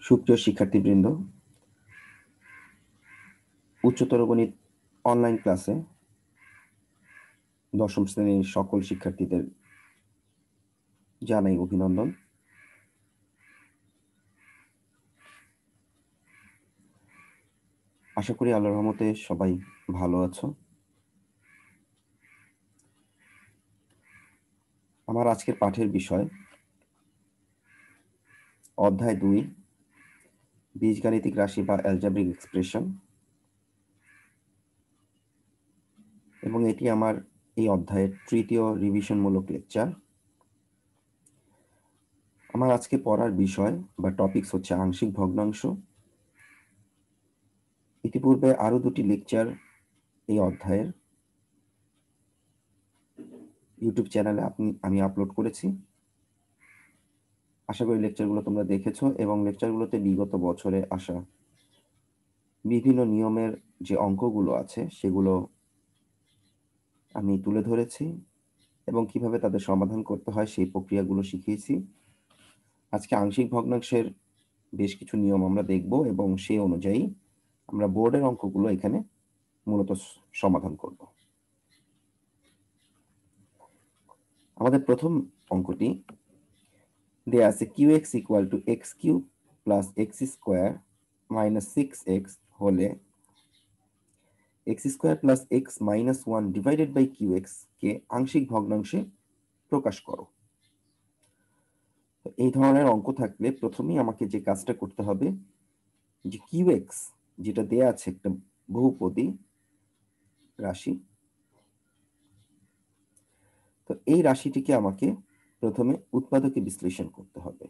সুপ্রিয় শিক্ষার্থীবৃন্দ, উচ্চতর গণিত অনলাইন ক্লাসে দশম শ্রেণীর সকল শিক্ষার্থীদের জানাই অভিনন্দন। আশা করি আল্লাহর রহমতে সবাই ভালো আছো। আমার আজকের পাঠের বিষয় অধ্যায় 2, বীজগাণিতিক রাশি বা অ্যালজেব্রিক এক্সপ্রেশন, এবং এটি আমার এই অধ্যায়ের তৃতীয় রিভিশনমূলক লেকচার। আমার আজকে পড়ার বিষয় বা টপিকস হচ্ছে আংশিক ভগ্নাংশ। ইতিপূর্বে আরো 2টি লেকচার এই অধ্যায়ের ইউটিউব চ্যানেলে আমি আপলোড করেছি। আশা করি লেকচারগুলো তোমরা দেখেছো এবং লেকচারগুলোতে বিগত বছরে আসা বিভিন্ন নিয়মের যে অঙ্কগুলো আছে সেগুলো আমি তুলে ধরেছি এবং কিভাবে তাদের সমাধান করতে হয় সেই প্রক্রিয়াগুলো শিখিয়েছি। আজকে আংশিক ভগ্নাংশের বেশ কিছু নিয়ম আমরা দেখব এবং সেই অনুযায়ী আমরা বোর্ডের অঙ্কগুলো এখানে মূলত সমাধান করব। আমাদের প্রথম অঙ্কটি দেয়া আছে qx equal to x cube plus x square minus 6x হলে x square plus x minus 1 divided by qx কে আংশিক ভগ্নাংশে প্রকাশ করো। এই ধরনের অঙ্ক থাকলে প্রথমেই আমাকে যে কাজটা করতে হবে, যে qx যেটা দেয়া আছে একটা বহুপদী রাশি, তো এই রাশিটিকে আমাকে প্রথমে উৎপাদকে বিশ্লেষণ করতে হবে।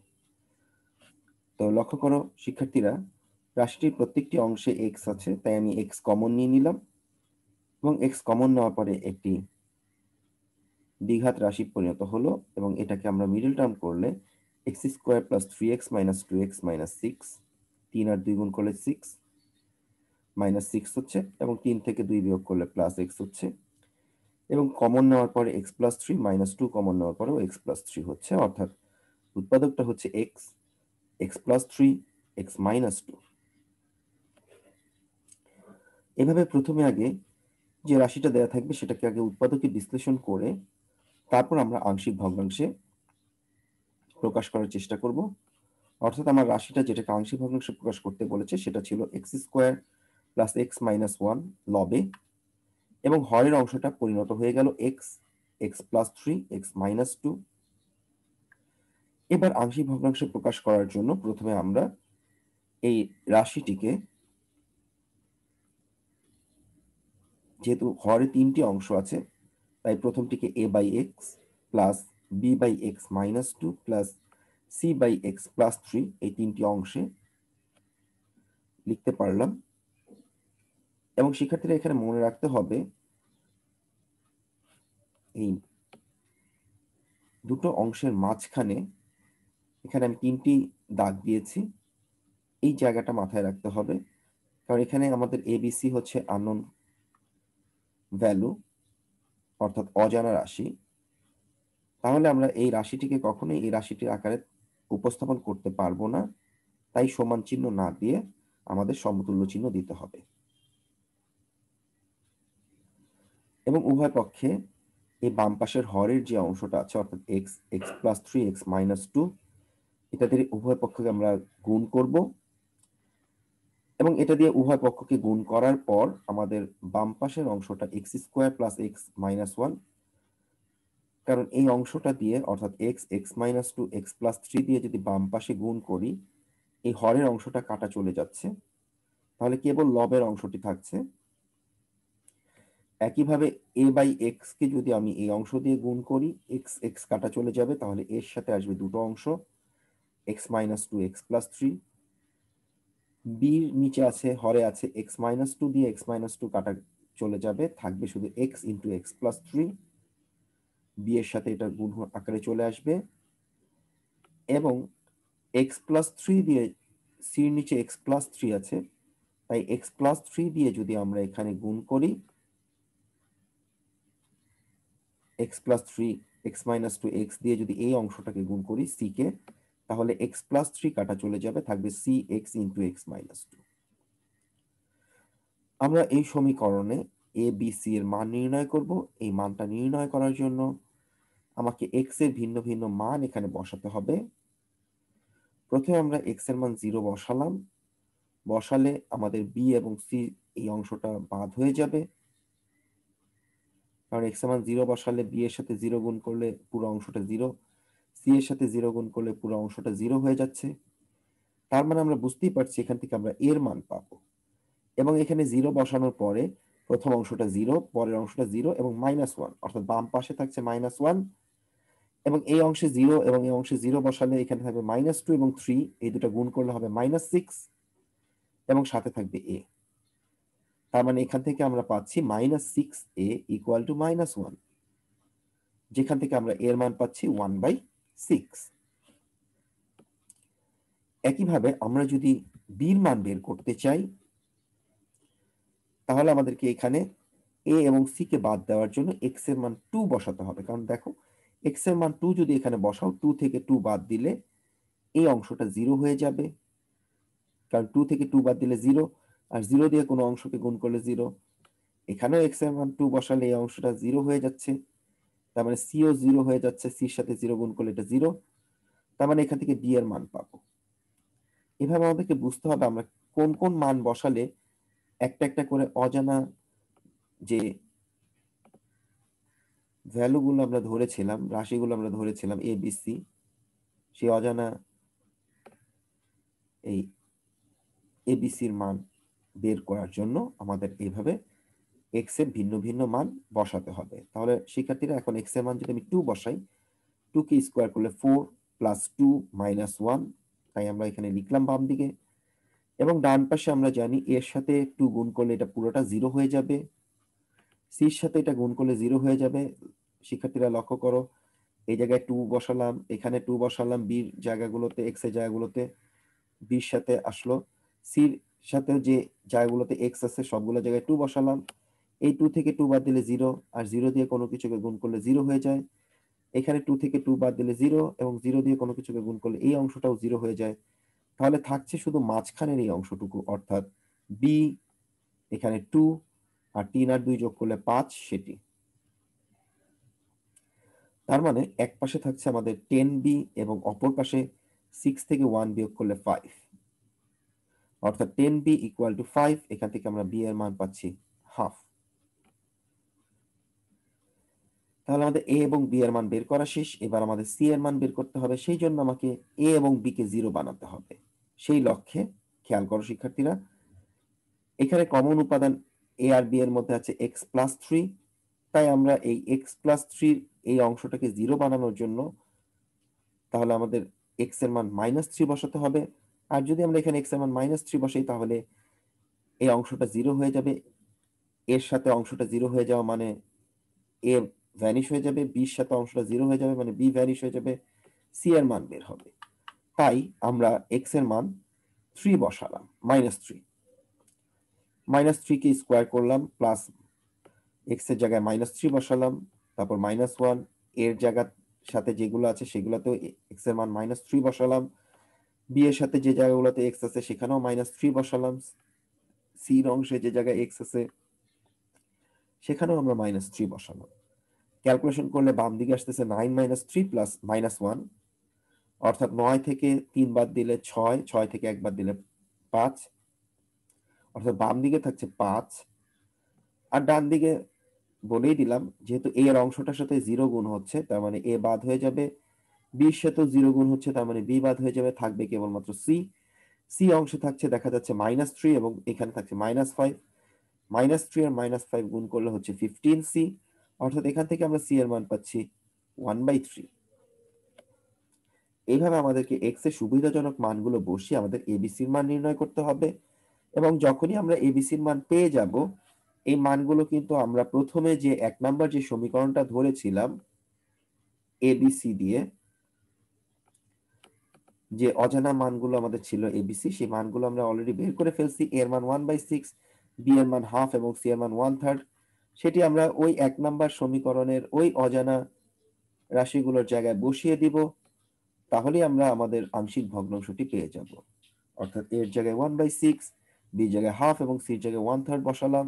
তো লক্ষ্য করো শিক্ষার্থীরা, রাশিটির প্রত্যেকটি অংশে x আছে, তাই আমি x কমন নিয়ে নিলাম এবং x কমন নেওয়ার পরে একটি দ্বিঘাত রাশি পরিণত হলো এবং এটাকে আমরা মিডল টার্ম করলে x square plus 3x minus 2x minus 6, 3 আর 2 গুণ করলে 6 মাইনাস 6 হচ্ছে এবং 3 থেকে 2 বিয়োগ করলে প্লাস x হচ্ছে এবং কমন নেওয়ার পরে x প্লাস 3 মাইনাস 2 কমন নেওয়ার পরেও x প্লাস 3 হচ্ছে, অর্থাৎ উৎপাদকটা হচ্ছে x প্লাস 3 x মাইনাস 2। এভাবে প্রথমে আগে যে রাশিটা দেয়া থাকবে সেটাকে আগে উৎপাদকে বিশ্লেষণ করে তারপর আমরা আংশিক ভগ্নাংশে প্রকাশ করার চেষ্টা করব। অর্থাৎ আমার রাশিটা যেটাকে আংশিক ভগ্নাংশে প্রকাশ করতে বলেছে সেটা ছিল x square plus x minus 1 লবে, এবং হরের অংশটা পরিণত হয়ে গেল এক্স প্লাস 3 এক্স মাইনাস 2। এবার আংশিক ভগ্নাংশে প্রকাশ করার জন্য প্রথমে আমরা এই রাশিটিকে, যেহেতু হরে 3টি অংশ আছে, তাই প্রথমটিকে a by x plus b by x minus 2 plus c by x plus 3 এই 3টি অংশে লিখতে পারলাম। এবং শিক্ষার্থীরা এখানে মনে রাখতে হবে এই দুটো অংশের মাঝখানে এখানে আমি 3টি দাগ দিয়েছি, এই জায়গাটা মাথায় রাখতে হবে, কারণ এখানে আমাদের এবিসি হচ্ছে আননোন ভ্যালু অর্থাৎ অজানা রাশি। তাহলে আমরা এই রাশিটিকে কখনোই এই রাশিটির আকারে উপস্থাপন করতে পারবো না, তাই সমান চিহ্ন না দিয়ে আমাদের সমতুল্য চিহ্ন দিতে হবে। এবং উভয় পক্ষে এই বাম পাশের হরের যে অংশটা আছে অর্থাৎ এক্স প্লাস 3 এক্স মাইনাস 2, এটা দিয়ে উভয় পক্ষকে আমরা গুণ করব এবং এটা দিয়ে উভয় পক্ষকে গুণ করার পর আমাদের বাম পাশের অংশটা x square plus x minus 1, কারণ এই অংশটা দিয়ে অর্থাৎ এক্স মাইনাস 2 এক্স প্লাস 3 দিয়ে যদি বাম পাশে গুণ করি এই হরের অংশটা কাটা চলে যাচ্ছে, তাহলে কেবল লবের অংশটি থাকছে। একইভাবে a বাই এক্স কে যদি আমি এই অংশ দিয়ে গুণ করি এক্স কাটা চলে যাবে, তাহলে এর সাথে আসবে দুটো অংশ এক্স মাইনাস 2 এক্স প্লাস 3, বির নিচে আছে হরে আছে এক্স মাইনাস 2 দিয়ে এক্স মাইনাস 2 কাটা চলে যাবে, থাকবে শুধু x into x plus 3, b এর সাথে এটা গুণ আকারে চলে আসবে এবং এক্স প্লাস 3 দিয়ে সির নিচে এক্স প্লাস 3 আছে, তাই এক্স প্লাস 3 দিয়ে যদি আমরা এখানে গুণ করি x plus 3 x minus 2 x দিয়ে যদি এই অংশটাকে গুণ করি সি কে, তাহলে x+3 কাটা চলে যাবে, থাকবে cx ইন্টু x-2। আমরা এই সমীকরণে a b c এর মান নির্ণয় করব। এই মানটা নির্ণয় করার জন্য আমাকে x এর ভিন্ন ভিন্ন মান এখানে বসাতে হবে। প্রথমে আমরা x এর মান 0 বসালাম। বসালে আমাদের b এবং c এই অংশটা বাদ হয়ে যাবে, কারণ x এর মান 0 বসালে b এর সাথে 0 গুণ করলে পুরো অংশটা 0, c এর সাথে 0 গুণ করলে পুরো অংশটা 0 হয়ে যাচ্ছে। তার মানে আমরা বুঝতেই পারছি এখান থেকে আমরা এর মান পাবো। এবং এখানে 0 বসানোর পরে প্রথম অংশটা 0, পরের অংশটা 0 এবং -1, অর্থাৎ বাম পাশে থাকছে -1, এবং এই অংশে 0 এবং এই অংশে 0 বসালে এখানে থাকবে -2 এবং 3, এই দুটো গুণ করলে হবে -6 এবং সাথে থাকবে a। তার মানে এখান থেকে আমরা পাচ্ছি -6a ইকুয়াল টু -1, যেখান থেকে আমরা এর মান পাচ্ছি 1/6। একইভাবে আমরা যদি b এর মান বের করতে চাই, তাহলে আমাদেরকে এখানে a এবং c কে বাদ দেওয়ার জন্য x এর মান 2 বসাতে হবে। কারণ দেখো, x এর মান 2 যদি এখানে বসাও, 2 থেকে 2 বাদ দিলে এই অংশটা 0 হয়ে যাবে, কারণ 2 থেকে 2 বাদ দিলে 0, আর 0 দিয়ে কোনো অংশকে গুণ করলে 0। এখানেও x এর মান 2 বসালে এই অংশটা 0 হয়ে যাচ্ছে, তার মানে c ও 0 হয়ে যাচ্ছে, c এর সাথে 0 গুণ করলে এটা 0, তার মানে এখান থেকে b এর মান পাবো। এভাবে আমাদেরকে বুঝতে হবে আমরা কোন কোন মান বসালে একটা একটা করে অজানা যে ভ্যালুগুলো আমরা ধরেছিলাম, রাশিগুলো আমরা ধরেছিলাম a b c, সেই অজানা এই a b c এর মান বের করার জন্য আমাদের এইভাবে x এর ভিন্ন ভিন্ন মান বসাতে হবে। তাহলে শিক্ষার্থীরা, এখন x এর মান যদি আমি 2 বসাই, 2 কে স্কোয়ার করলে 4 প্লাস 2 মাইনাস 1, তাই আমরা এখানে লিখলাম বাম দিকে। এবং ডান পাশে আমরা জানি এর সাথে 2 গুণ করলে এটা পুরোটা 0 হয়ে যাবে, c এর সাথে এটা গুণ করলে 0 হয়ে যাবে। শিক্ষার্থীরা লক্ষ্য করো, এই জায়গায় 2 বসালাম, এখানে 2 বসালাম, b এর জায়গাগুলোতে, x এর জায়গাগুলোতে b এর সাথে আসলো, c এর সাথে যে জায়গাগুলোতে x আছে সবগুলো জায়গায় 2 বসালাম। এই 2 থেকে 2 বাদ দিলে 0, আর 0 দিয়ে কোনো কিছুকে গুণ করলে 0 হয়ে যায়। এখানে 2 থেকে 2 বাদ দিলে 0, এবং 0 দিয়ে কোনো কিছুকে গুণ করলে এই অংশটাও 0 হয়ে যায়। তাহলে থাকছে শুধু মাঝখানের এই অংশটুকু, অর্থাৎ b, এখানে 2, আর 3 আর 2 যোগ করলে 5 সেটি। তার মানে এক পাশে থাকছে আমাদের 10b এবং অপর পাশে 6 থেকে 1 বিয়োগ করলে 5, অর্থাৎ 10b ইকুয়াল টু 5। এখান থেকে আমরা b এর মান পাচ্ছি হাফ। তাহলে আমাদের a এবং b এর মান বের করা শেষ। এবার আমাদের c এর মান বের করতে হবে, সেই জন্য আমাকে a এবং b কে 0 বানাতে হবে। সেই লক্ষ্যে খেয়াল করো শিক্ষার্থীরা, এখানে কমন উপাদান a আর b এর মধ্যে আছে x+3, তাই আমরা এই x+3 এই অংশটাকে 0 বানানোর জন্য তাহলে আমাদের x এর মান -3 বসাতে হবে। আর যদি আমরা এখানে x এর মান -3 বসাই, তাহলে এই অংশটা 0 হয়ে যাবে, এর সাথে অংশটা 0 হয়ে যাওয়া মানে a ভ্যানিশ হয়ে যাবে, b এর সাথে অংশটা 0 হয়ে যাবে মানে b ভ্যানিশ হয়ে যাবে, c এর মান বের হবে। তাই আমরা x এর মান 3 বসালাম, -3, -3 কে স্কোয়ার করলাম, প্লাস x এর জায়গায় -3 বসালাম, তারপর -1, এর জায়গার সাথে যেগুলো আছে সেগুলোতেও x এর মান -3 বসালাম, b এর সাথে যে জায়গাগুলোতে x আছে সেখানেও -3 বসালাম, c এর অংশে যে জায়গায় x আছে সেখানেও আমরা -3 বসালাম। ক্যালকুলেশন করলে বাম দিকে আসতেছে 9 - 3 প্লাস -1, অর্থাৎ 9 থেকে 3 বাদ দিলে 6, 6 থেকে 1 বাদ দিলে 5, অর্থাৎ বাম দিকে থাকছে 5। আর ডান দিকে বলেই দিলাম, যেহেতু a এর অংশটার সাথে 0 গুণ হচ্ছে, তার মানে a বাদ হয়ে যাবে, b এর সাথেও 0 গুণ হচ্ছে, তার মানে b বাদ হয়ে যাবে, থাকবে কেবলমাত্র c। c অংশে থাকছে দেখা যাচ্ছে -3 এবং এখানে থাকছে -5, -3 আর -5 গুণ করলে হচ্ছে 15c, অর্থাৎ এখান থেকে আমরা c এর মান পাচ্ছি 1/3। এইভাবে আমাদেরকে x এর সুবিধাজনক মানগুলো বসিয়ে আমাদের abc এর মান নির্ণয় করতে হবে। এবং যখনই আমরা abc এর মান পেয়ে যাব, এই মানগুলো কিন্তু আমরা প্রথমে যে 1 নাম্বার যে সমীকরণটা ধরেছিলাম abc দিয়ে, যে অজানা মানগুলো আমাদের ছিল abc, সেই মানগুলো আমরা অলরেডি বের করে ফেলছি। a এর মান 1/6, b এর মান হাফ এবং c এর মান 1/3। সেটি আমরা ওই 1 নাম্বার সমীকরণের ওই অজানা রাশিগুলোর জায়গায় বসিয়ে দিব। তাহলে আমরা আমাদের আংশিক ভগ্নাংশটি পেয়ে যাব। অর্থাৎ এর জায়গায় 1/6, বি জায়গায় হাফ এবং সির জায়গায় 1/3 বসালাম।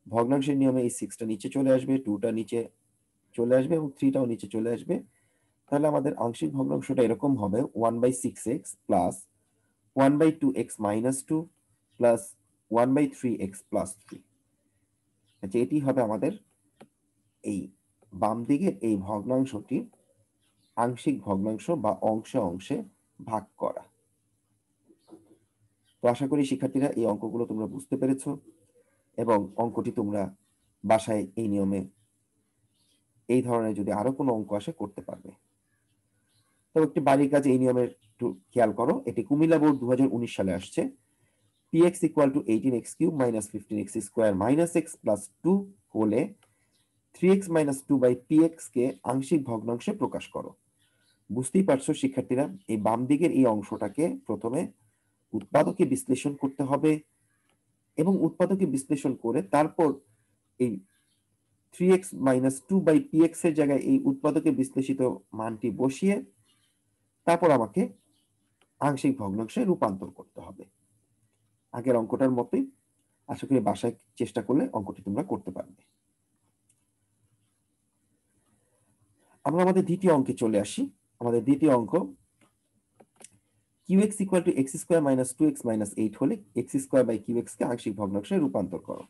ভগ্নাংশের নিয়মে এই 6টা নিচে চলে আসবে, 2টা নিচে চলে আসবে এবং 3টাও নিচে চলে আসবে। তাহলে আমাদের আংশিক ভগ্নাংশটা এরকম হবে 1/6x plus 1/2x minus 2 plus 1/3x plus 3। আচ্ছা, এটি হবে আমাদের এই বাম দিকের এই ভগ্নাংশটি আংশিক ভগ্নাংশ বা অংশে অংশে ভাগ করা। তো আশা করি শিক্ষার্থীরা এই অঙ্কগুলো তোমরা বুঝতে পেরেছো এবং অঙ্কটি তোমরা বাসায় এই নিয়মে এই ধরনের যদি আরো কোনো অঙ্ক আসে করতে পারবে। তো একটি বাড়ির কাজ এই নিয়মের একটু খেয়াল করো। এটি কুমিল্লা বোর্ড 2019 সালে আসছে। px equal to 18x cube minus 15x square minus x plus 2 হলে 3x মাইনাস 2 বাই px কে আংশিক ভগ্নাংশে প্রকাশ করো। বুঝতেই পারছো শিক্ষার্থীরা, এই বাম দিকের এই অংশটাকে প্রথমে উৎপাদকে বিশ্লেষণ করতে হবে এবং উৎপাদকে বিশ্লেষণ করে তারপর এই 3x মাইনাস 2 বাই px এর জায়গায় এই উৎপাদকে বিশ্লেষিত মানটি বসিয়ে তারপর আমাকে আংশিক ভগ্নাংশে রূপান্তর করতে হবে। আগের অঙ্কটার মতোই আশা করি বাসায় চেষ্টা করলে অঙ্কটি তোমরা করতে পারবে। আমরা আমাদের দ্বিতীয় অঙ্কে চলে আসি। আমাদের দ্বিতীয় অঙ্ক qx equal two x square minus 2x minus 8 হলে x স্কোয়ার বাই qx কে আংশিক ভগ্নাংশে রূপান্তর করো।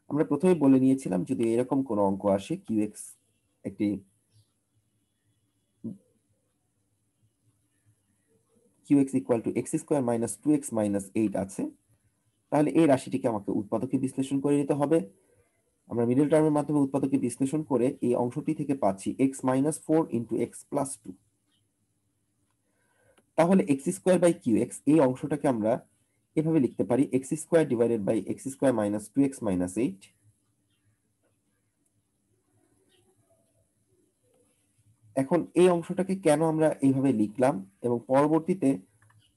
আমরা প্রথমে বলে নিয়েছিলাম যদি এরকম কোন অঙ্ক আসে qx একটি qx equal two x square minus 2x minus 8 আছে, তাহলে এই রাশিটিকে আমাকে উৎপাদকে বিশ্লেষণ করে নিতে হবে। আমরা মিডল টার্মের মাধ্যমে উৎপাদকে বিশ্লেষণ করে এই অংশটি থেকে পাচ্ছি x minus 4 into x plus 2। তাহলে x স্কোয়ার বাই qx এই অংশটাকে আমরা এভাবে লিখতে পারি x square divided by x square minus 2x minus 8। এখন এই অংশটাকে কেন আমরা এইভাবে লিখলাম এবং পরবর্তীতে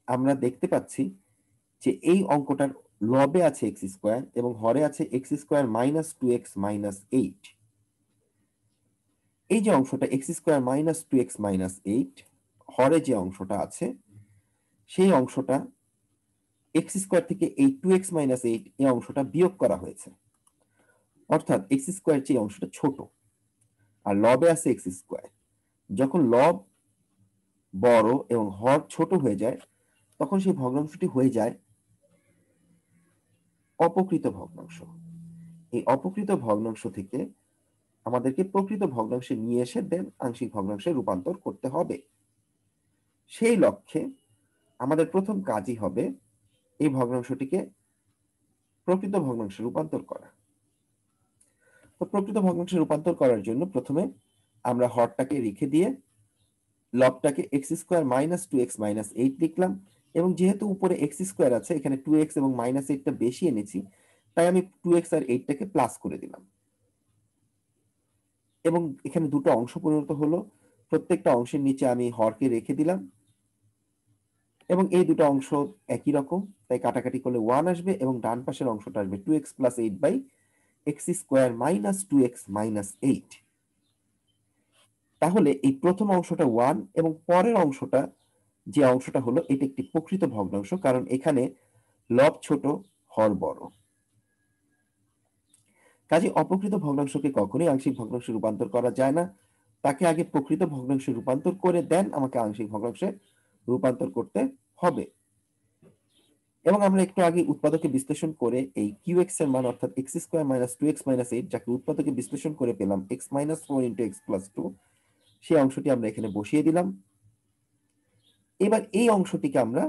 আমরা দেখতে পাচ্ছি যে এই অঙ্কটার লবে আছে x স্কোয়ার এবং হরে আছে x square minus 2x minus 8। এই যে অংশটা x square minus 2x minus 8 হরে যে অংশটা আছে সেই অংশটা x স্কোয়ার থেকে এই 2x মাইনাস 8 এই অংশটা বিয়োগ করা হয়েছে, অর্থাৎ x স্কোয়ার যে অংশটা ছোট আর লবে আছে x স্কোয়ার। যখন লব বড় এবং হর ছোট হয়ে যায় তখন সেই ভগ্নাংশটি হয়ে যায় অপকৃত ভগ্নাংশ। এই অপকৃত ভগ্নাংশ থেকে আমাদেরকে প্রকৃত ভগ্নাংশে নিয়ে এসে দেন আংশিক ভগ্নাংশে রূপান্তর করতে হবে। সেই লক্ষ্যে আমাদের প্রথম কাজই হবে এই ভগ্নাংশটিকে প্রকৃত ভগ্নাংশে রূপান্তর করা। তো প্রকৃত ভগ্নাংশে রূপান্তর করার জন্য প্রথমে আমরা হরটাকে রেখে দিয়ে লবটাকে x square minus 2x minus 8 লিখলাম এবং যেহেতু উপরে এক্স স্কোয়ার আছে এখানে 2x এবং মাইনাস 8টা বেশি এনেছি তাই আমি 2x আর 8টাকে প্লাস করে দিলাম এবং এখানে দুটো অংশ পরিণত হলো। প্রত্যেকটা অংশের নিচে আমি হরকে রেখে দিলাম এবং এই দুটো অংশ একই রকম তাই কাটাকাটি করলে 1 আসবে এবং ডান পাশের অংশটা আসবে 2x plus 8 by x square minus 2x minus 8। তাহলে এই প্রথম অংশটা 1 এবং পরের অংশটা যে অংশটা হলো এটা একটি প্রকৃত ভগ্নাংশ, কারণ এখানে লব ছোট হর বড়। কাজে অপ্রকৃত ভগ্নাংশকে কখনোই আংশিক ভগ্নাংশে রূপান্তর করা যায় না, তাকে আগে প্রকৃত ভগ্নাংশে রূপান্তর করে দেন আমাকে আংশিক ভগ্নাংশে রূপান্তর করতে হবে। এবং আমরা একটু আগে উৎপাদকে বিশ্লেষণ করে এই qx এর মান অর্থাৎ x square minus 2x minus 8 যাকে উৎপাদকে বিশ্লেষণ করে পেলাম x minus 4 into x plus 2 সেই অংশটি আমরা এখানে বসিয়ে দিলাম। এবার এই অংশটিকে আমরা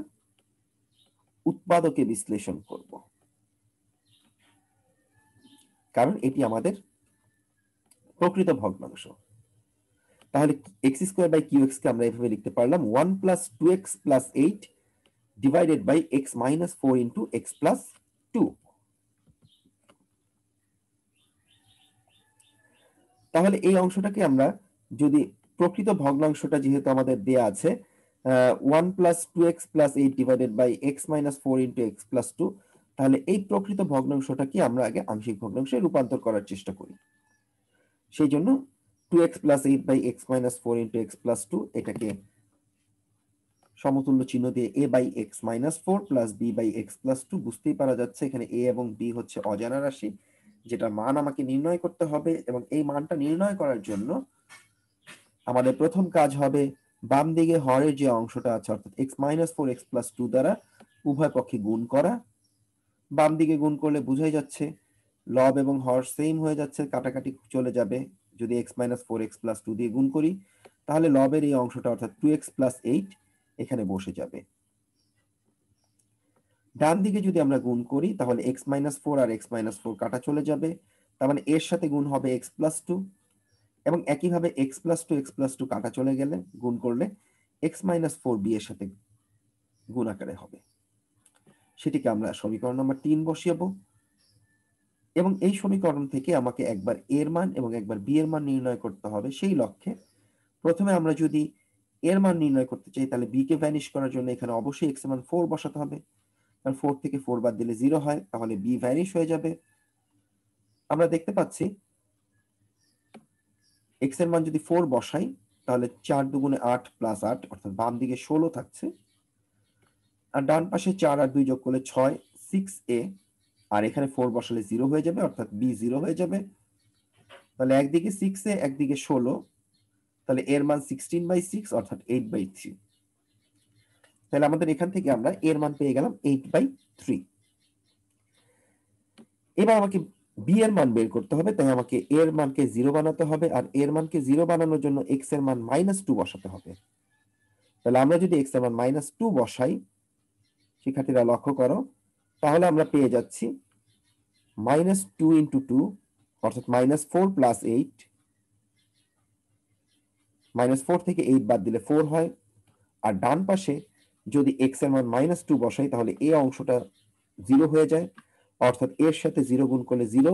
উৎপাদকে বিশ্লেষণ করব কারণ এটি আমাদের প্রকৃত ভগ্নাংশ। তাহলে x স্কয়ার বাই qx কে আমরা এভাবে লিখতে পারলাম 1 plus 2x plus 8 divided by x minus 4 into x plus 2। তাহলে এই অংশটাকে আমরা যদি প্রকৃত ভগ্নাংশটা যেহেতু আমাদের দেয়া আছে 1 plus 2x plus 8 divided by x minus 4 into x plus 2, তাহলে এই প্রকৃত ভগ্নাংশটাকে আমরা আগে আংশিক ভগ্নাংশে রূপান্তর করার চেষ্টা করি। সেই জন্য 2x plus 8 by x minus 4 into x plus 2 এটাকে সমতুল্য চিহ্ন দিয়ে a/x-4 প্লাস b/x+2, বুঝতেই পারা যাচ্ছে এখানে a এবং b হচ্ছে অজানা রাশি, যেটা মান আমাকে নির্ণয় করতে হবে। এবং এই মানটা নির্ণয় করার জন্য আমাদের প্রথম কাজ হবে বাম দিকে হরের যে অংশটা আছে অর্থাৎ x-4x+2 দ্বারা উভয় পক্ষে গুণ করা। বাম দিকে গুণ করলে বোঝাই যাচ্ছে লব এবং হর সেম হয়ে যাচ্ছে, কাটাকাটি চলে যাবে। যদি x-4x+2 দিয়ে গুণ করি তাহলে লবের এই অংশটা অর্থাৎ 2x+8 এখানে বসে যাবে। ডান দিকে যদি আমরা গুণ করি তাহলে x-4 আর x-4 কাটা চলে যাবে, তার মানে এর সাথে গুণ হবে x+2, এবং একইভাবে x+2 কাটা চলে গেলে গুণ করলে x-4b এর সাথে গুণ আকারে হবে। সেটিকে আমরা সমীকরণ নম্বর 3 বসাবো, এবং এই সমীকরণ থেকে আমাকে একবার এর মান এবং একবার বি এর মান নির্ণয় করতে হবে। সেই লক্ষ্যে প্রথমে আমরা যদি এর মান নির্ণয় করতে চাই তাহলে বি কে ভ্যানিশ করার জন্য এখানে অবশ্যই x এর মান 4 বসাতে হবে, কারণ 4 থেকে 4 বাদ দিলে 0 হয়, তাহলে বি ভ্যানিশ হয়ে যাবে। আমরা দেখতে পাচ্ছি x এর মান যদি 4 বসাই তাহলে 4 দুগুণে 8 প্লাস 8 অর্থাৎ বাম দিকে 16 থাকছে, আর ডান পাশে 4 আর 2 যোগ করলে 6, 6a, আর এখানে 4 বসালে 0 হয়ে যাবে অর্থাৎ বি 0 হয়ে যাবে। তাহলে একদিকে 6a একদিকে 16, তাহলে এর মান 16/6 অর্থাৎ 8/3। তাহলে আমাদের এখান থেকে আমরা এর মান পেয়ে গেলাম 8/3। এবার আমাকে বি এর মান বের করতে হবে, তাই আমাকে এর মানকে 0 বানাতে হবে, আর এর মানকে 0 বানানোর জন্য x এর মান -2 বসাতে হবে। তাহলে আমরা যদি x এর মান -2 বসাই, শিক্ষার্থীরা লক্ষ্য করো, তাহলে আমরা পেয়ে যাচ্ছি -2 × 2 অর্থাৎ -4 + 8, -4 থেকে 8 বাদ দিলে 4 হয়। আর ডান পাশে যদি x এর মান -2 বসাই তাহলে এই অংশটা 0 হয়ে যায়, অর্থাৎ এর সাথে 0 গুণ করলে 0,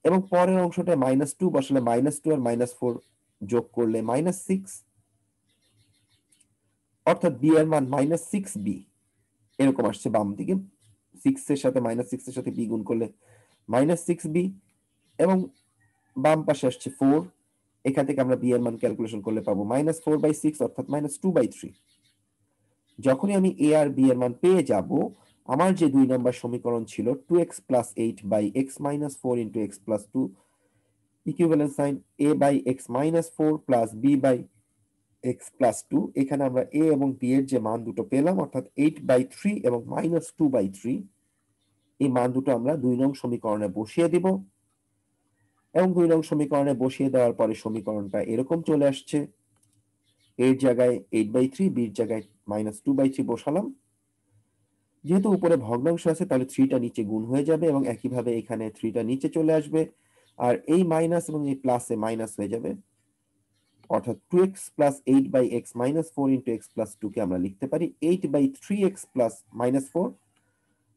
এবং পরের অংশটা -2 বসালে -2 আর -4 যোগ করলে -6, অর্থাৎ b এর মান -6b এরকম আসছে বাম দিকে। 6 এর সাথে -6 এর সাথে b গুণ করলে -6b, এবং বাম পাশে আসছে 4, এখান থেকে আমরা b এর মান ক্যালকুলেশন করলে পাবো -4/6 অর্থাৎ -2/3। যখনই আমি a আর b এর মান পেয়ে যাব, আমার যে 2 নম্বর সমীকরণ ছিল 2x + 8/x-4 × x+2 equivalent sign a/x-4 + b/x+2, এখানে আমরা a এবং b এর যে মান দুটো পেলাম অর্থাৎ 8/3 এবং -2/3, এই মান দুটো আমরা 2 নং সমীকরণে বসিয়ে দিব, এবং 2 নং সমীকরণে বসিয়ে দেওয়ার পরে সমীকরণটা এরকম চলে আসছে। এর জায়গায় 8/3, b এর জায়গায় -2/3 বসালাম। যেহেতু উপরে ভগ্নাংশ আছে তাহলে 3টা নিচে গুণ হয়ে যাবে, এবং একইভাবে এখানে 3টা নিচে চলে আসবে, আর এই মাইনাস এবং এই প্লাসে মাইনাস হয়ে যাবে, অর্থাৎ 2x + 8/x-4 × x+2 কে আমরা লিখতে পারি 8/3x + -4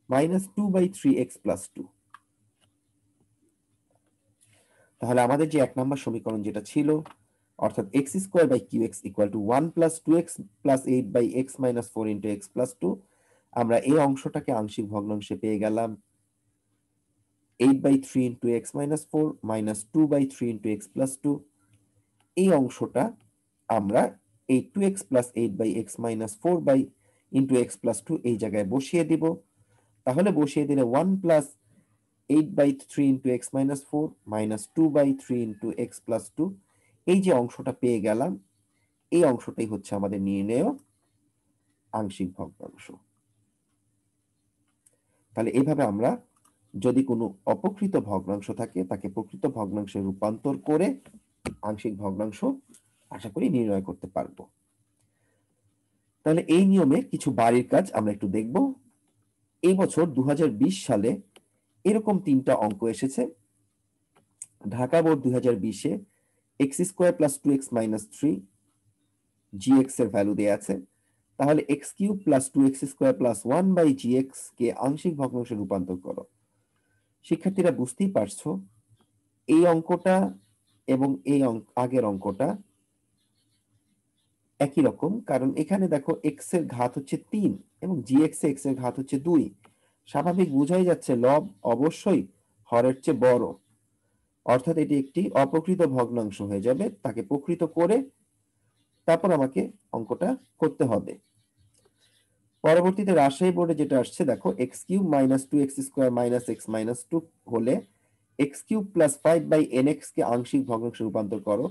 -2/3x+2। তাহলে আমাদের যে 1 নম্বর সমীকরণ যেটা ছিল অর্থাৎ x² / qx = 1 + 2x + 8/x-4 × x+2, আমরা এই অংশটাকে আংশিক ভগ্নাংশে পেয়ে গেলাম 8/3 × x-4 -2/3 × x+2। এই অংশটা আমরা এই 2x + 8/x-4 × x+2 এই জায়গায় বসিয়ে দিব। তাহলে বসিয়ে দিলে 1 + 8/3 × x-4 -2/3 × x+2, এই যে অংশটা পেয়ে গেলাম, এই অংশটাই হচ্ছে আমাদের নির্ণেয় আংশিক ভগ্নাংশ। তাহলে এইভাবে আমরা যদি কোনো অপ্রকৃত ভগ্নাংশ থাকে তাকে প্রকৃত ভগ্নাংশে রূপান্তর করে আংশিক ভগ্নাংশ আশা করি নির্ণয় করতে পারবো। তাহলে এই নিয়মে কিছু বাড়ির কাজ আমরা একটু দেখব। এই বছর 2020 সালে এরকম 3টা অঙ্ক এসেছে। ঢাকা বোর্ড 2020-এ x² + 2x - 3 gx এর ভ্যালু দেয়া আছে, তাহলে x³ + 2x² + 1/gx কে আংশিক ভগ্নাংশে রূপান্তর করো। শিক্ষার্থীরা বুঝতেই পারছো এই অঙ্কটা এবং এই আগের অঙ্কটা একই রকম, কারণ এখানে দেখো x এর ঘাত হচ্ছে 3 এবং gx এ x এর ঘাত হচ্ছে 2। স্বাভাবিক বোঝাই যাচ্ছে লব অবশ্যই হরের চেয়ে বড়, অর্থাৎ এটি একটি অপ্রকৃত ভগ্নাংশ হয়ে যাবে। তাকে প্রকৃত করে তারপর আমাকে অঙ্কটা করতে হবে। পরবর্তীতে রাজশাহী বোর্ডে যেটা আসছে দেখো, x cube minus two x square minus x minus two হলে x cube plus five by n x কে আংশিক ভগ্নাংশে রূপান্তর করো।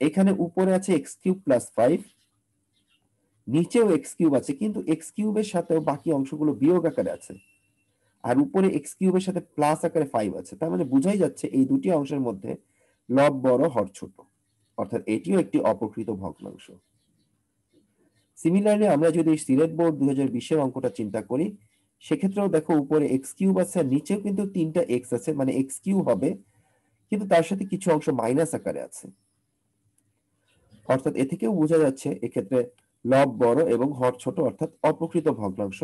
এখানে উপরে আছে এক্স কিউব প্লাস ফাইভ, নিচেও এক্স কিউব আছে, কিন্তু এক্স কিউবের সাথেও বাকি অংশগুলো বিয়োগ আকারে আছে, আর উপরে এক্স কিউবের সাথে প্লাস আকারে ফাইভ আছে। তার মানে বোঝাই যাচ্ছে এই দুটি অংশের মধ্যে লব বড় হর ছোট, অর্থাৎ এটিও একটি অপ্রকৃত ভগ্নাংশ। সিমিলারলি আমরা যদি সিলেট বোর্ড 2020-এর অঙ্কটা চিন্তা করি, সেক্ষেত্রেও দেখো উপরে এক্স কিউব আছে আর নিচেও কিন্তু তিনটা এক্স আছে, মানে এক্স কিউব হবে, কিন্তু তার সাথে কিছু অংশ মাইনাস আকারে আছে। অর্থাৎ এ থেকেও বোঝা যাচ্ছে এক্ষেত্রে লব বড় এবং হর ছোট, অর্থাৎ অপ্রকৃত ভগ্নাংশ।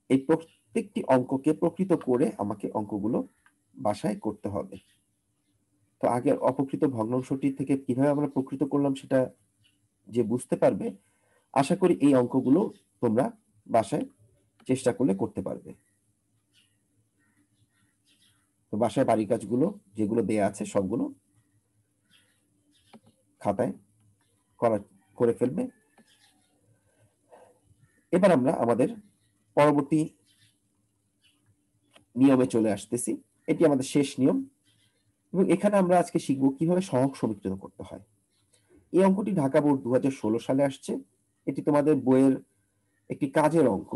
এই প্রত্যেকটি অঙ্ককে প্রকৃত করে আমাকে অঙ্কগুলো বাসায় করতে হবে। তো আগের অপ্রকৃত ভগ্নাংশটি থেকে কিভাবে আমরা প্রকৃত করলাম সেটা যে বুঝতে পারবে, আশা করি এই অঙ্কগুলো তোমরা বাসায় চেষ্টা করলে করতে পারবে। তো বাসায় বাড়ির কাজগুলো যেগুলো দেয়া আছে সবগুলো খাতায় করে ফেলবে। এবার আমরা আমাদের পরবর্তী নিয়মে চলে আসতেছি। এটি আমাদের শেষ নিয়ম, এবং এখানে আমরা আজকে শিখবো কিভাবে সহগ সমীকরণ করতে হয়। এই অঙ্কটি ঢাকা বোর্ড 2016 সালে আসছে। এটি তোমাদের বইয়ের একটি কাজের অঙ্ক।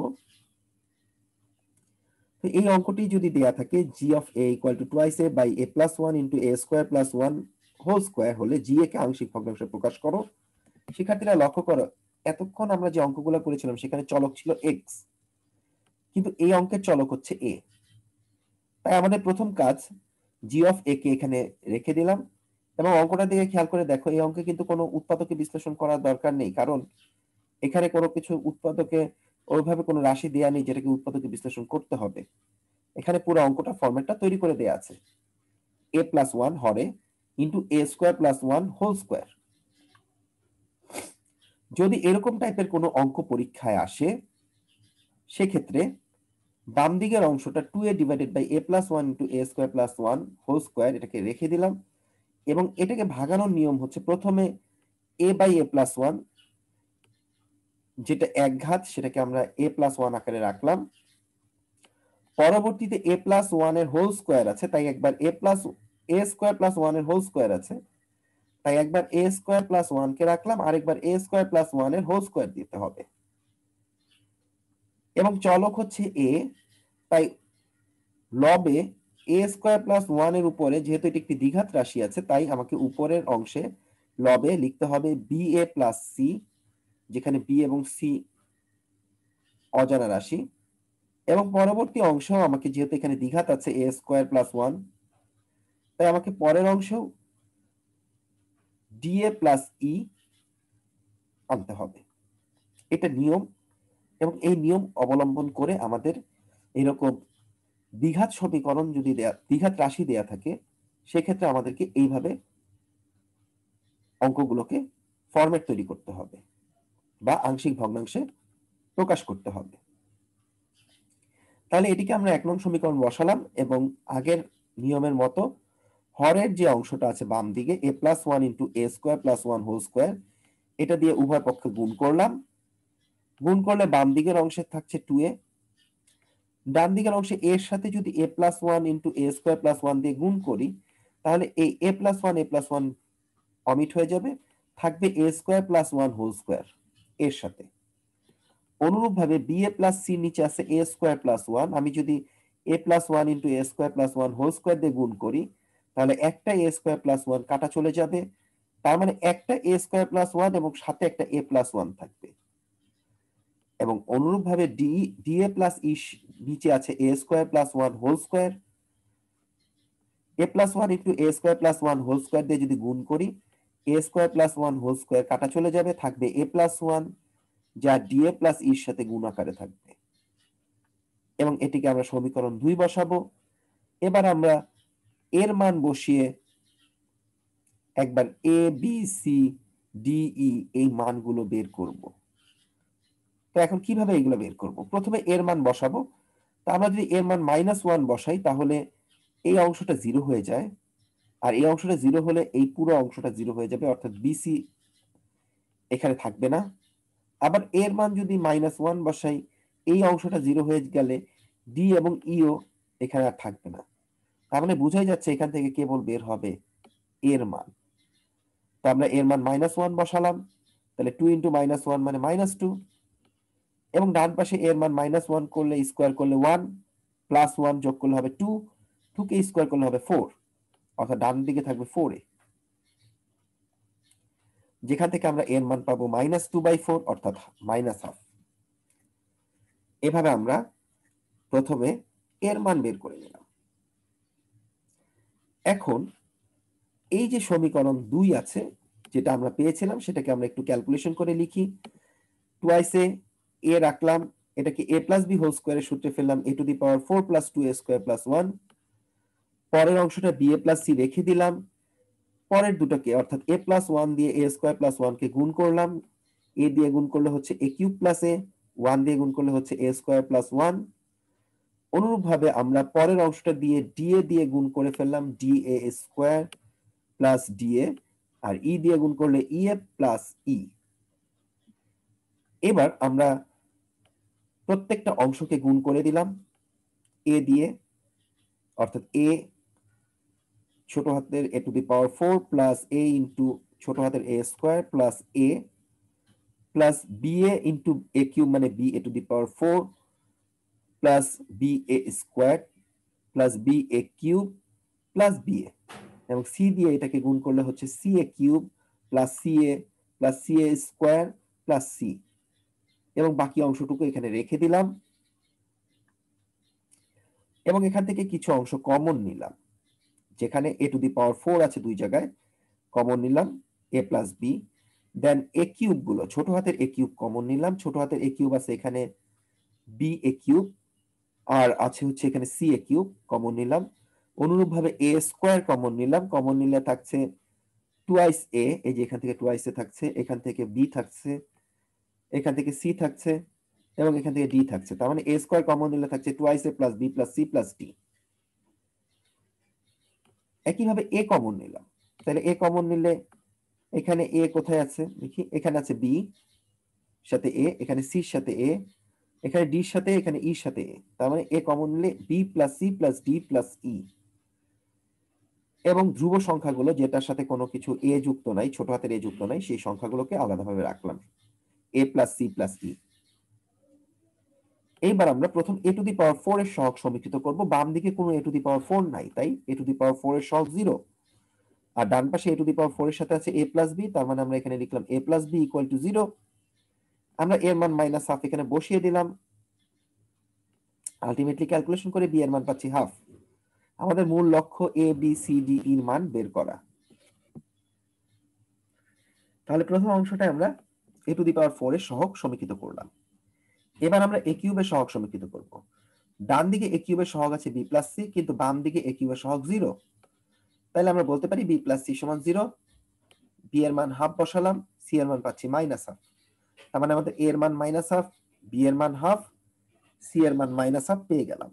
তো এই অঙ্কটি যদি দেয়া থাকে g of a equal to twice a by a plus one into a square plus one whole square হলে জি এ কে আংশিক ভগ্নাংশে প্রকাশ করো। শিক্ষার্থীরা লক্ষ্য করো, এতক্ষণ আমরা যে অঙ্কগুলো করেছিলাম সেখানে চলক ছিল এক্স, কিন্তু এই অঙ্কের চলক হচ্ছে এ। তাই আমাদের প্রথম কাজ জি অফ এ কে এখানে রেখে দিলাম, এবং অঙ্কটার দিকে খেয়াল করে দেখো, এই অঙ্কে কিন্তু কোনো উৎপাদকে বিশ্লেষণ করার দরকার নেই, কারণ এখানে কোনো কিছু উৎপাদকে ওইভাবে কোনো রাশি দেয়া নেই যেটাকে উৎপাদকে বিশ্লেষণ করতে হবে। এখানে পুরো অঙ্কটা ফরম্যাটটা তৈরি করে দেয়া আছে, এ প্লাস ওয়ান হরে into a square plus one whole square. যদি এরকম টাইপের কোনো অঙ্ক পরীক্ষায় আসে, সেক্ষেত্রে বাম দিকের অংশটা two a divided by a plus one into a square plus one whole square এটাকে রেখে দিলাম, এবং এটাকে ভাগানোর নিয়ম হচ্ছে প্রথমে a by a plus one, যেটা এক ঘাত, সেটাকে আমরা এ প্লাস ওয়ান আকারে রাখলাম। পরবর্তীতে এ প্লাস ওয়ান এর হোল স্কোয়ার আছে, তাই একবার এ প্লাস এ স্কোয়ার প্লাস ওয়ান এর হোল স্কোয়ার আছে, তাই একবার এ স্কোয়ার প্লাস ওয়ান কে রাখলাম, আরেকবার এ স্কোয়ার প্লাস ওয়ান এর হোল স্কোয়ার দিতে হবে, এবং চলক হচ্ছে এ, তাই লবে এ স্কোয়ার প্লাস ওয়ান এর উপরে যেহেতু এটি একটি দ্বিঘাত রাশি আছে, তাই আমাকে উপরের অংশে লবে লিখতে হবে বি এ প্লাস সি, যেখানে বি এবং সি অজানা রাশি, এবং পরবর্তী অংশ আমাকে যেহেতু এখানে দ্বিঘাত আছে এ স্কোয়ার প্লাস ওয়ান, তাই আমাকে পরের অংশেও ডি এ প্লাস ই আনতে হবে। এটা নিয়ম, এবং এই নিয়ম অবলম্বন করে আমাদের এরকম দ্বিঘাত সমীকরণ যদি দ্বিঘাত রাশি দেয়া থাকে, সেক্ষেত্রে আমাদেরকে এইভাবে অঙ্কগুলোকে ফরম্যাট তৈরি করতে হবে বা আংশিক ভগ্নাংশে প্রকাশ করতে হবে। তাহলে এটিকে আমরা 1 নং সমীকরণ বসালাম, এবং আগের নিয়মের মতো হরের যে অংশটা আছে বাম দিকে a plus one into a square plus one whole square, এটা দিয়ে উভয় পক্ষে গুণ করলাম। গুণ করলে বাম দিকের অংশে থাকছে টু এ, ডান দিকের অংশে এর সাথে যদি a plus one into a square plus one দিয়ে গুণ করি, তাহলে এই এ প্লাস ওয়ান অমিট হয়ে যাবে, থাকবে a square plus one whole square এর সাথে। অনুরূপভাবে বি এ প্লাস সি নিচে আছে এ স্কোয়ার প্লাস ওয়ান, আমি যদি a plus one into a square plus one whole square দিয়ে গুণ করি, তাহলে একটা এ স্কোয়ার প্লাস ওয়ান কাটা চলে যাবে, তার মানে একটা এ স্কোয়ার প্লাস ওয়ান এবং সাথে একটা এ প্লাস ওয়ান থাকবে। এবং অনুরূপভাবে ডি এ প্লাস ই নিচে আছে a square plus one whole square, a plus one into a square plus one whole square দিয়ে যদি গুণ করি, a square plus one whole square কাটা চলে যাবে, থাকবে এ প্লাস ওয়ান, যা ডি এ প্লাস ইর সাথে গুণ আকারে থাকবে, এবং এটিকে আমরা সমীকরণ 2 বসাবো। এবার আমরা এর মান বসিয়ে একবার A B C D E এই মানগুলো বের করব। তো এখন কিভাবে এগুলো বের করব? প্রথমে এর মান বসাবো। তা আমরা যদি এর মান -1 বসাই, তাহলে এই অংশটা 0 হয়ে যায়, আর এই অংশটা 0 হলে এই পুরো অংশটা 0 হয়ে যাবে, অর্থাৎ বিসি এখানে থাকবে না। আবার এর মান যদি -1 বসাই, এই অংশটা 0 হয়ে গেলে ডি এবং ইও এখানে আর থাকবে না। তার মানে বোঝাই যাচ্ছে এখান থেকে কেবল বের হবে এর মান। তো আমরা এর মান -1 বসালাম, তাহলে 2 × -1 মানে -2, এবং ডান পাশে এর মান -1 করলে স্কোয়ার করলে 1, +1 যোগ করলে হবে 2, 2 কে স্কোয়ার করলে হবে 4, অর্থাৎ ডান দিকে থাকবে 4a, যেখান থেকে আমরা এর মান পাবো -2/4 অর্থাৎ -1/2। এভাবে আমরা প্রথমে এর মান বের করে নিলাম। এখন এই যে সমীকরণ 2 আছে, যেটা আমরা পেয়েছিলাম, সেটাকে আমরা একটু ক্যালকুলেশন করে লিখি। টুয়াইসে এ রাখলাম, এটাকে a + b হোল স্কয়ারের সূত্রে ফেললাম, a⁴ + 2a² + 1। পরের অংশটা ba + c রেখে দিলাম। পরের দুটোকে অর্থাৎ a + 1 দিয়ে a² + 1 কে গুণ করলাম। a দিয়ে গুণ করলে হচ্ছে a³ + a, 1 দিয়ে গুণ করলে হচ্ছে a² + 1। অনুরূপভাবে আমরা পরের অংশটা দিয়ে dA দিয়ে গুণ করে ফেললাম, dA² + dA, আর e দিয়ে গুণ করলে ea + e। এবার আমরা প্রত্যেকটা অংশকে গুণ করে দিলাম a দিয়ে, অর্থাৎ a ছোট হাতের a⁴ প্লাস a ইন্টু ছোট হাতের a² plus a plus ba into a³ মানে ba⁴ plus ba² plus ba³ plus ba, এবং c দিয়ে এটাকে গুণ করলে হচ্ছে ca³ plus ca plus ca² plus c, এবং বাকি অংশটুকু এখানে রেখে দিলাম। এবং এখান থেকে কিছু অংশ কমন নিলাম, যেখানে a⁴ আছে দুই জায়গায়, কমন নিলাম a plus b। Then a³ গুলো ছোট হাতের a³ কমন নিলাম, ছোট হাতের a³ আছে এখানে ba³ আর আছে হচ্ছে এখানে ca³ কমন নিলাম। অনুরূপভাবে a² কমন নিলাম, কমন নিলে থাকছে টুয়াইস a, এই যে এখান থেকে টুয়াইস a থাকছে, এখান থেকে b থাকছে, এখান থেকে c থাকছে, এবং এখান থেকে d থাকছে। তার মানে a² কমন নিলে থাকছে twice a plus b plus c plus d। একইভাবে a কমন নিলাম, তাহলে a কমন নিলে এখানে a কোথায় আছে দেখি, এখানে আছে b সাথে a, এখানে c এর সাথে a, এখানে d এর সাথে, এখানে e এর সাথে a। তার মানে a কমন নিলে b plus c plus d plus e। এবং ধ্রুব সংখ্যাগুলো যেটার সাথে কোনো কিছু a যুক্ত নাই, ছোট হাতের a যুক্ত নাই, সেই সংখ্যাগুলোকে আলাদাভাবে রাখলাম, a plus c plus e। এইবার আমরা প্রথম a⁴ এর সহগ সমীকৃত করব। বাম দিকে কোনো a⁴ নাই, তাই a⁴ এর সহগ 0, আর ডান পাশে a⁴ এর সাথে আছে a প্লাস b, তার মানে আমরা এখানে লিখলাম a প্লাস b = 0। আমরা এর মান -1/2 এখানে বসিয়ে দিলাম। আলটিমেটলি ক্যালকুলেশন করে b এর মান পাচ্ছি 1/2। আমাদের মূল লক্ষ্য a b c d এর মান বের করা। তাহলে প্রথম অংশটা আমরা a⁴ এর সহগ সমীকৃত করলাম। এবার আমরা a³ এর সহগ সমীকৃত করব। ডান দিকে a³ এর সহগ আছে b প্লাস c, কিন্তু বাম দিকে a³ এর সহগ 0। তাহলে আমরা বলতে পারি b প্লাস c সমান 0। b এর মান 1/2 বসালাম, c এর মান পাচ্ছি -1/2। তার মানে আমাদের a এর মান -1/2, b এর মান 1/2, c এর মান -1/2 পেয়ে গেলাম।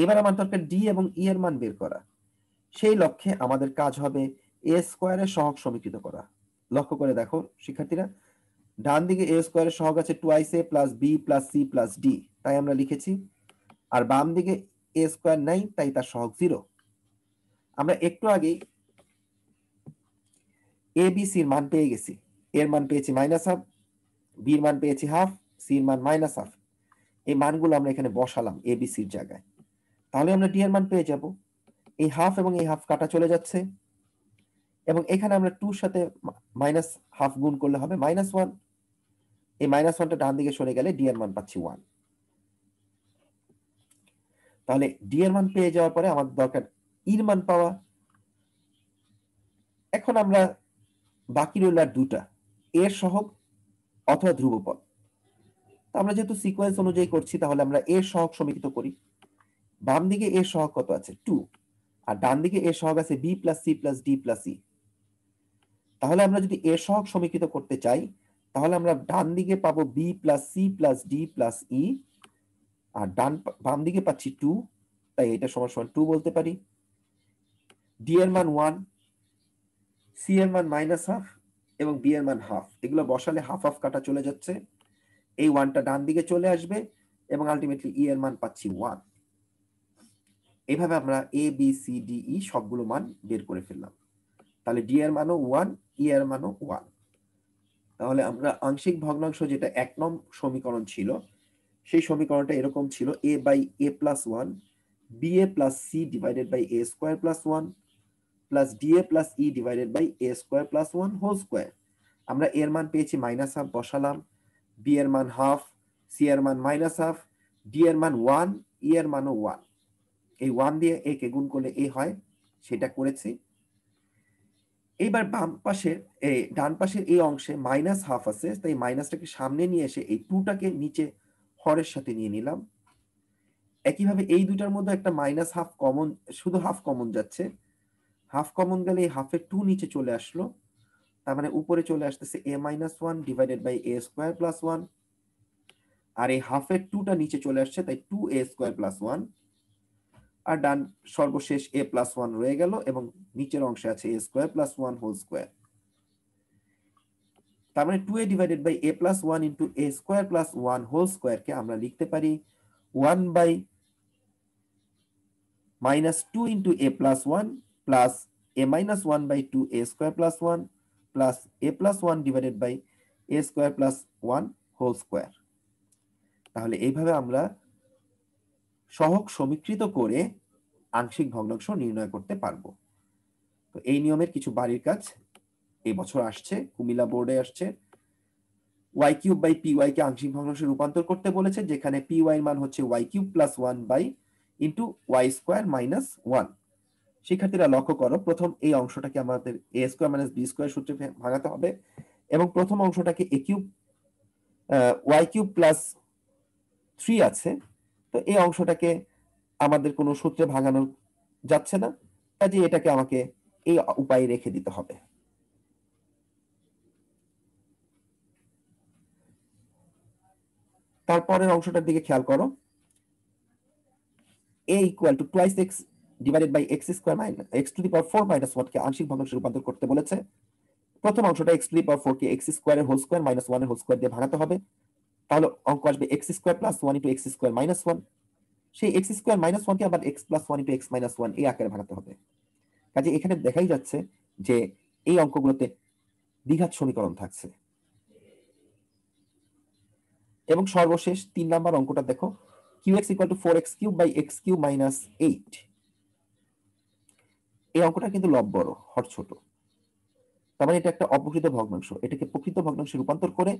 এবার আমার দরকার d এবং e এর মান বের করা। সেই লক্ষ্যে আমাদের কাজ হবে a² এর সহগ সমীকৃত করা। লক্ষ্য করে দেখো শিক্ষার্থীরা, ডান দিকে a² এর সহগ আছে twice a plus b plus c plus d, তাই আমরা লিখেছি। আর বাম দিকে a² নাই, তাই তার সহগ 0। আমরা একটু আগেই a b c এর মান পেয়ে গেছি। এর মান পেয়েছি -1/2, b এর মান পেয়েছি 1/2, c এর মান -1/2। এই মানগুলো আমরা এখানে বসালাম a b c এর জায়গায়, তাহলে আমরা d এর মান পেয়ে যাব। এই 1/2 এবং এই 1/2 কাটা চলে যাচ্ছে, এবং এখানে আমরা 2 এর সাথে -1/2 গুণ করলে হবে -1। এই -1টা ডান দিকে সরে গেলে d এর মান পাচ্ছি 1। তাহলে d এর মান পেয়ে যাওয়ার পরে আমাদের দরকার e এর মান পাওয়া। এখন আমরা বাকি রইল আর দুটা, এর সহগ অথবা ধ্রুবপদ। আমরা যেহেতু সিকোয়েন্স অনুযায়ী করছি, তাহলে আমরা এর সহগ সমীকৃত করি। বাম দিকে এর সহগ কত আছে 2, আর ডান দিকে এর সহগ আছে b plus c plus d plus e। তাহলে আমরা যদি এর সহগ সমীকৃত করতে চাই, তাহলে আমরা ডান দিকে পাবো b plus c plus d plus e, আর বাম দিকে পাচ্ছি 2, তাই এটা সমান সমান 2 বলতে পারি। d এর মান 1, c এর মান -1/2, এবং বি এর মান হাফ, এগুলো বসালে হাফ হাফ কাটা চলে যাচ্ছে, এই ওয়ানটা ডান দিকে চলে আসবে এবং আলটিমেটলি ই এর মান পাচ্ছি 1। এইভাবে আমরা A B C D E সবগুলো মান বের করে ফেললাম। তাহলে ডি এর মানও 1, ই এর মানও 1। তাহলে আমরা আংশিক ভগ্নাংশ যেটা 1 নং সমীকরণ ছিল, সেই সমীকরণটা এরকম ছিল a by a plus 1 ba plus c divided by a square plus 1 plus da plus e divided by a square plus 1 whole square. আমরা এর মান পেয়েছি মাইনাস হাফ, বসালাম, বি এর মান হাফ, সি এর মান মাইনাস হাফ, ডি এর মান 1, ই এর মানও 1। এই 1 দিয়ে a কে গুণ করলে a হয়, সেটা করেছি। এইবার বাম পাশের ডান পাশের এই অংশে মাইনাস হাফ আছে, তাই মাইনাসটাকে সামনে নিয়ে এসে এই 2টাকে নিচে হরের সাথে নিয়ে নিলাম। একইভাবে এই দুইটার মধ্যে একটা মাইনাস হাফ কমন, শুধু হাফ কমন যাচ্ছে, হাফ কমন গেলে এই হাফের 2 নিচে চলে আসলো, তার মানে উপরে চলে আসতেছে a minus 1 divided by a square plus 1, আর এই হাফের 2টা নিচে চলে আসছে, তাই 2a স্কোয়ার প্লাস 1, আর ডান সর্বশেষ a প্লাস 1 রয়ে গেল এবং নিচের অংশে আছে a square plus 1 whole square. তার মানে 2a divided by a plus 1 into a square plus 1 whole স্কোয়ারকে আমরা লিখতে পারি 1 by minus 2 into a plus 1 plus a minus 1 by 2 a square plus 1 plus a plus 1 divided by a square plus 1 whole square. তাহলে এইভাবে আমরা সহগ সমীকৃত করে আংশিক ভগ্নাংশ নির্ণয় করতে পারবো। তো এই নিয়মের কিছু বাড়ির কাজ এই বছর আসছে, কুমিল্লা বোর্ডে আসছে। Y cube by p y কে আংশিক ভগ্নাংশে রূপান্তর করতে বলেছে, যেখানে পি ওয়াই এর মান হচ্ছে y cube plus 1 by into y square minus 1। শিক্ষার্থীরা লক্ষ্য করো, প্রথম এই অংশটাকে আমাদের a square minus b square সূত্রে ভাঙাতে হবে এবং প্রথম অংশটাকে a cube y cube plus 3 আছে, তো এই অংশটাকে আমাদের কোনো সূত্রে ভাঙানো যাচ্ছে না, কাজে এটাকে আমাকে এই উপায়ে রেখে দিতে হবে। তারপরের অংশটার দিকে খেয়াল করো, a equal to twice x divided by x square minus x to the power 4 minus 1 কে আংশিক ভগ্নাংশে রূপান্তর করতে বলেছে। প্রথম অংশটা এক্স টু দি পাওয়ার 4 কে এক্স স্কোয়ারের হোল স্কোয়ার মাইনাস 1 এর হোল স্কোয়ার দিয়ে ভাঙাতে হবে, তাহলে অঙ্ক আসবে x square plus 1 into x square minus 1। সেই এক্স স্কোয়ার মাইনাস 1 কে আবার x plus 1 into x minus 1 এই আকারে ভাঙাতে হবে। কাজে এখানে দেখাই যাচ্ছে যে এই অঙ্কগুলোতে দ্বিঘাত সমীকরণ থাকছে। এবং সর্বশেষ 3 নাম্বার অঙ্কটা দেখো, qx equal to 4x cube by x cube minus 8। এই অঙ্কটা কিন্তু লব বড়, হর ছোট, তার মানে এটা একটা অপ্রকৃত ভগ্নাংশ। এটাকে প্রকৃত ভগ্নাংশে রূপান্তর করে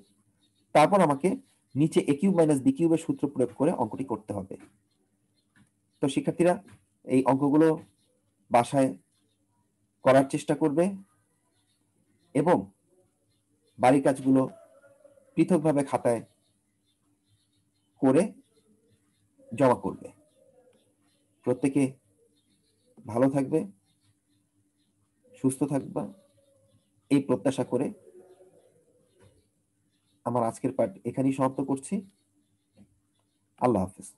তারপর আমাকে নিচে a কিউব মাইনাস b কিউবের সূত্র প্রয়োগ করে অঙ্কটি করতে হবে। তো শিক্ষার্থীরা এই অঙ্কগুলো বাসায় করার চেষ্টা করবে এবং বাড়ির কাজগুলো পৃথকভাবে খাতায় করে জমা করবে। প্রত্যেকে ভালো থাকবে, সুস্থ থাকবা, এই প্রত্যাশা করে আমার আজকের পাঠ এখানেই সমাপ্ত করছি। আল্লাহ হাফেজ।